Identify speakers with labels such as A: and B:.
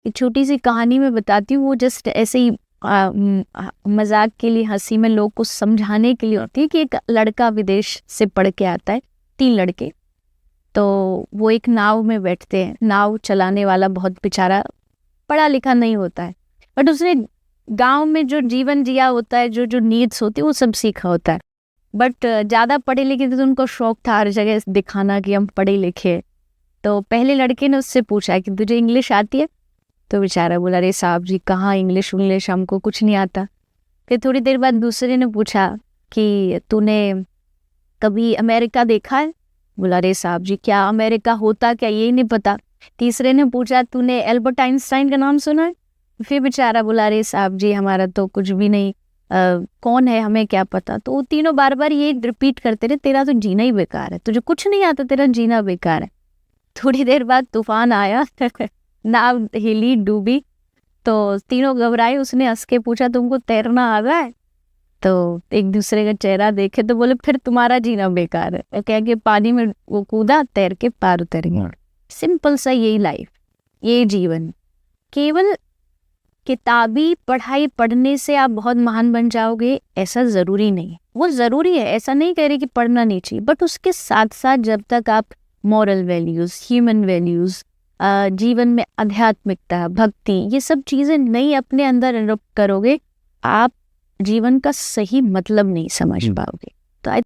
A: एक छोटी सी कहानी मैं बताती हूँ, वो जस्ट ऐसे ही मजाक के लिए, हंसी में लोग को समझाने के लिए होती है कि एक लड़का विदेश से पढ़ के आता है, 3 लड़के। तो वो एक नाव में बैठते हैं। नाव चलाने वाला बहुत बेचारा पढ़ा लिखा नहीं होता है, बट उसने गांव में जो जीवन जिया होता है, जो जो नीड्स होती है वो सब सीखा होता है। बट ज़्यादा पढ़े लिखे थे तो उनको शौक था हर जगह दिखाना कि हम पढ़े लिखे। तो पहले लड़के ने उससे पूछा कि तुझे इंग्लिश आती है? तो बेचारा बोला, अरे साहब जी कहाँ इंग्लिश इंग्लिश, हमको कुछ नहीं आता। फिर थोड़ी देर बाद दूसरे ने पूछा कि तूने कभी अमेरिका देखा है? बोला, अरे साहब जी क्या अमेरिका होता क्या, यही नहीं पता। तीसरे ने पूछा, तूने एल्बर्ट आइंस्टाइन का नाम सुना है? फिर बेचारा बोला, अरे साहब जी हमारा तो कुछ भी नहीं, कौन है हमें क्या पता। तो वो तीनों बार बार ये रिपीट करते रहे, तेरा तो जीना ही बेकार है, तुझे कुछ नहीं आता, तेरा जीना बेकार है। थोड़ी देर बाद तूफान आया नाव हिली, डूबी। तो तीनों घबराए। उसने हंस के पूछा, तुमको तैरना आ रहा है? तो एक दूसरे का चेहरा देखे तो बोले, फिर तुम्हारा जीना बेकार है। कह के पानी में वो कूदा, तैर के पार उतर गया। सिंपल सा यही लाइफ, ये जीवन। केवल किताबी पढ़ाई पढ़ने से आप बहुत महान बन जाओगे ऐसा ज़रूरी नहीं है। वो ज़रूरी है, ऐसा नहीं कह रही कि पढ़ना नहीं चाहिए, बट उसके साथ साथ जब तक आप मॉरल वैल्यूज़, ह्यूमन वैल्यूज़, जीवन में आध्यात्मिकता, भक्ति, ये सब चीज़ें नहीं अपने अंदर अडॉप्ट करोगे, आप जीवन का सही मतलब नहीं समझ पाओगे।